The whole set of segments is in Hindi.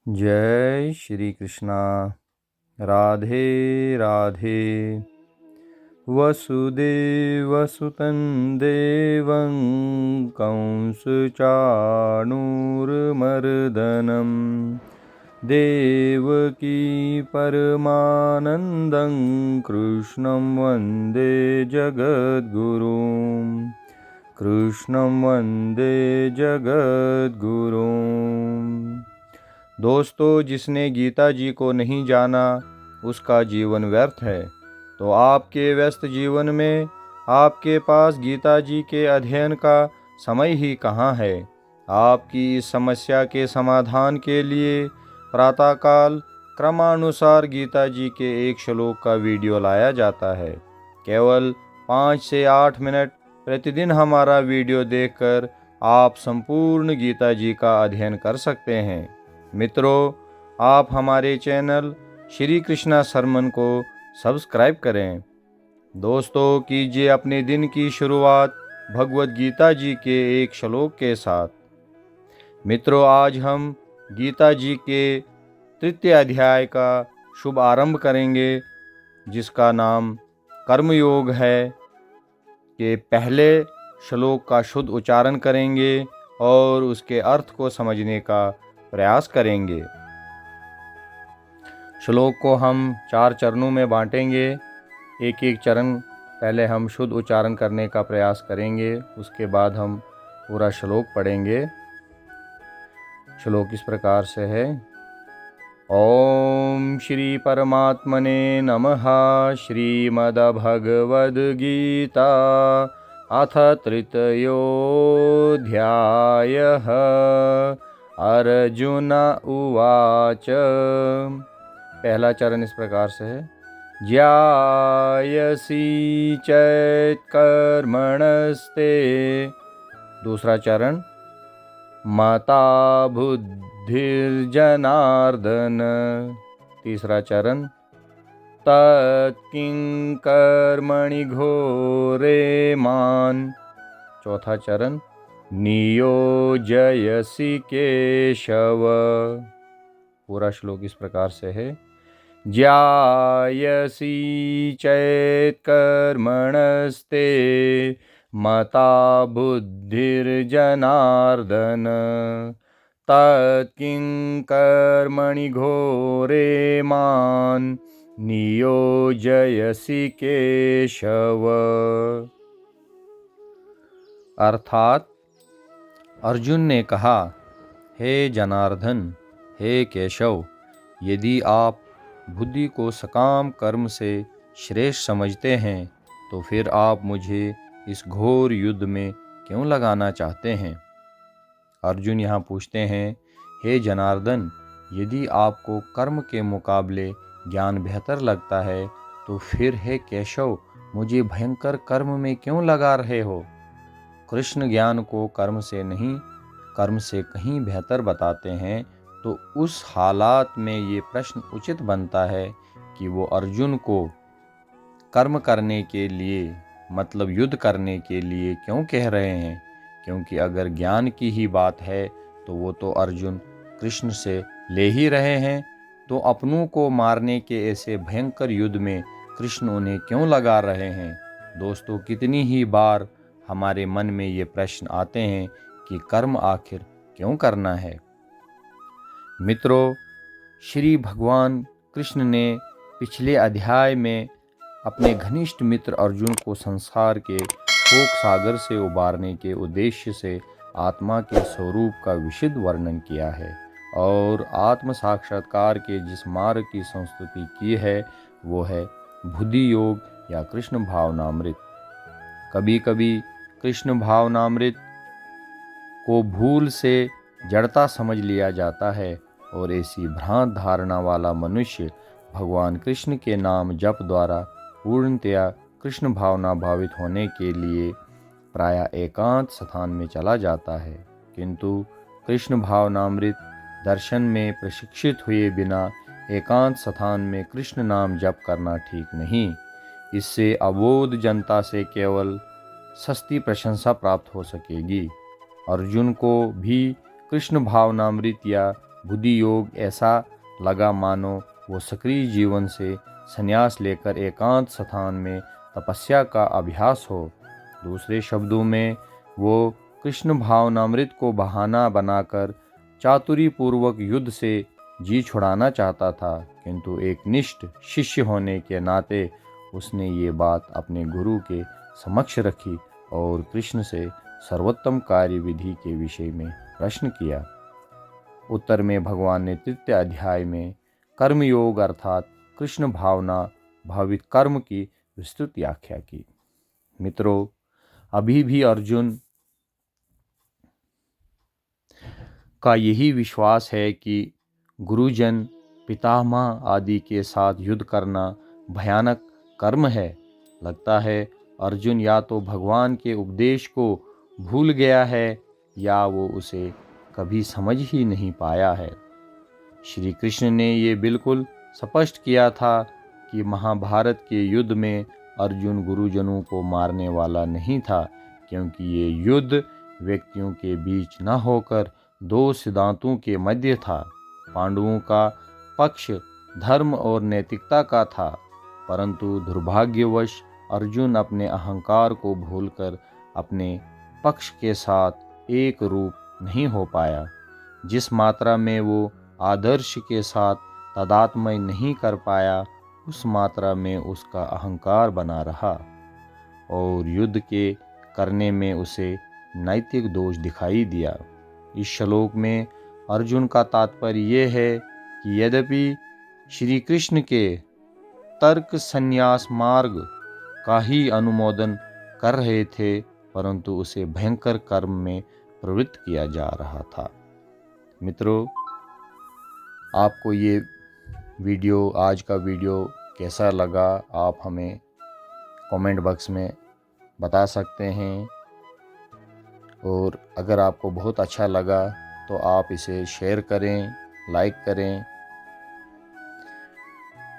जय श्री कृष्णा। राधे राधे। वसुदेवसुतं देवं कंसचाणूरमर्दनं देवकी परमानन्दं कृष्णं वन्दे जगद्गुरुं। कृष्णं वन्दे जगद्गुरुं। दोस्तों, जिसने गीता जी को नहीं जाना उसका जीवन व्यर्थ है। तो आपके व्यस्त जीवन में आपके पास गीता जी के अध्ययन का समय ही कहाँ है। आपकी इस समस्या के समाधान के लिए प्रातःकाल क्रमानुसार गीता जी के एक श्लोक का वीडियो लाया जाता है। केवल 5 से 8 मिनट प्रतिदिन हमारा वीडियो देखकर आप संपूर्ण गीता जी का अध्ययन कर सकते हैं। मित्रों, आप हमारे चैनल श्री कृष्णा सरमन को सब्सक्राइब करें। दोस्तों, कीजिए अपने दिन की शुरुआत भगवत गीता जी के एक श्लोक के साथ। मित्रों, आज हम गीता जी के तृतीय अध्याय का शुभ आरंभ करेंगे, जिसका नाम कर्मयोग है। के पहले श्लोक का शुद्ध उच्चारण करेंगे और उसके अर्थ को समझने का प्रयास करेंगे। श्लोक को हम 4 चरणों में बांटेंगे। एक एक चरण पहले हम शुद्ध उच्चारण करने का प्रयास करेंगे, उसके बाद हम पूरा श्लोक पढ़ेंगे। श्लोक इस प्रकार से है। ओम श्री परमात्मने नमः। श्रीमद्भगवद्गीता अथ तृतीयोऽध्यायः। अर्जुन उवाच। पहला चरण इस प्रकार से है। ज्यायसि चैत्कर्मणस्ते। दूसरा चरण। मता बुद्धिर्जनार्दन। तीसरा चरण। तत्किं कर्मणि घोरे मान्। चौथा चरण। नियोजयसि केशव। पूरा श्लोक इस प्रकार से है। ज्यायसि चैत्कर्मणस्ते मता बुद्धिर्जनार्दन। तत्किं कर्मणि घोरे मान् नियोजयसि केशव। अर्थात अर्जुन ने कहा, हे जनार्दन, हे केशव, यदि आप बुद्धि को सकाम कर्म से श्रेष्ठ समझते हैं तो फिर आप मुझे इस घोर युद्ध में क्यों लगाना चाहते हैं। अर्जुन यहाँ पूछते हैं, हे जनार्दन, यदि आपको कर्म के मुकाबले ज्ञान बेहतर लगता है तो फिर हे केशव, मुझे भयंकर कर्म में क्यों लगा रहे हो। कृष्ण ज्ञान को कर्म से नहीं, कर्म से कहीं बेहतर बताते हैं। तो उस हालात में ये प्रश्न उचित बनता है कि वो अर्जुन को कर्म करने के लिए, मतलब युद्ध करने के लिए क्यों कह रहे हैं। क्योंकि अगर ज्ञान की ही बात है तो वो तो अर्जुन कृष्ण से ले ही रहे हैं। तो अपनों को मारने के ऐसे भयंकर युद्ध में कृष्ण उन्हें क्यों लगा रहे हैं। दोस्तों, कितनी ही बार हमारे मन में ये प्रश्न आते हैं कि कर्म आखिर क्यों करना है। मित्रों, श्री भगवान कृष्ण ने पिछले अध्याय में अपने घनिष्ठ मित्र अर्जुन को संसार के शोक सागर से उबारने के उद्देश्य से आत्मा के स्वरूप का विशद वर्णन किया है और आत्म साक्षात्कार के जिस मार्ग की संस्तुति की है वो है बुद्धि योग या कृष्ण भावनामृत। कभी कभी कृष्ण भावनामृत को भूल से जड़ता समझ लिया जाता है और ऐसी भ्रांत धारणा वाला मनुष्य भगवान कृष्ण के नाम जप द्वारा पूर्णतया कृष्ण भावना भावित होने के लिए प्रायः एकांत स्थान में चला जाता है। किंतु कृष्ण भावनामृत दर्शन में प्रशिक्षित हुए बिना एकांत स्थान में कृष्ण नाम जप करना ठीक नहीं। इससे अबोध जनता से केवल सस्ती प्रशंसा प्राप्त हो सकेगी। अर्जुन को भी कृष्ण भावनामृत या बुद्धि योग ऐसा लगा मानो वो सक्रिय जीवन से संन्यास लेकर एकांत स्थान में तपस्या का अभ्यास हो। दूसरे शब्दों में वो कृष्ण भावनामृत को बहाना बनाकर चातुरीपूर्वक युद्ध से जी छुड़ाना चाहता था, किंतु एक निष्ठ शिष्य होने के नाते उसने ये बात अपने गुरु के समक्ष रखी और कृष्ण से सर्वोत्तम कार्य विधि के विषय में प्रश्न किया। उत्तर में भगवान ने तृतीय अध्याय में कर्मयोग अर्थात कृष्ण भावना भावित कर्म की विस्तृत व्याख्या की। मित्रों, अभी भी अर्जुन का यही विश्वास है कि गुरुजन पितामह आदि के साथ युद्ध करना भयानक कर्म है। लगता है अर्जुन या तो भगवान के उपदेश को भूल गया है या वो उसे कभी समझ ही नहीं पाया है। श्री कृष्ण ने ये बिल्कुल स्पष्ट किया था कि महाभारत के युद्ध में अर्जुन गुरुजनों को मारने वाला नहीं था, क्योंकि ये युद्ध व्यक्तियों के बीच न होकर दो सिद्धांतों के मध्य था। पांडवों का पक्ष धर्म और नैतिकता का था, परंतु दुर्भाग्यवश अर्जुन अपने अहंकार को भूलकर अपने पक्ष के साथ एक रूप नहीं हो पाया। जिस मात्रा में वो आदर्श के साथ तादात्म्य नहीं कर पाया, उस मात्रा में उसका अहंकार बना रहा और युद्ध के करने में उसे नैतिक दोष दिखाई दिया। इस श्लोक में अर्जुन का तात्पर्य ये है कि यद्यपि श्री कृष्ण के तर्क संन्यास मार्ग का ही अनुमोदन कर रहे थे, परंतु उसे भयंकर कर्म में प्रवृत्त किया जा रहा था। मित्रों, आपको ये वीडियो, आज का वीडियो कैसा लगा, आप हमें कमेंट बॉक्स में बता सकते हैं। और अगर आपको बहुत अच्छा लगा तो आप इसे शेयर करें, लाइक करें।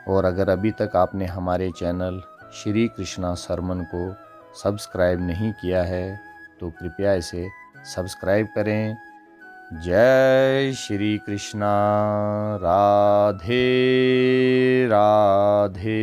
और अगर अभी तक आपने हमारे चैनल श्री कृष्णा सरमन को सब्सक्राइब नहीं किया है तो कृपया इसे सब्सक्राइब करें। जय श्री कृष्णा। राधे राधे।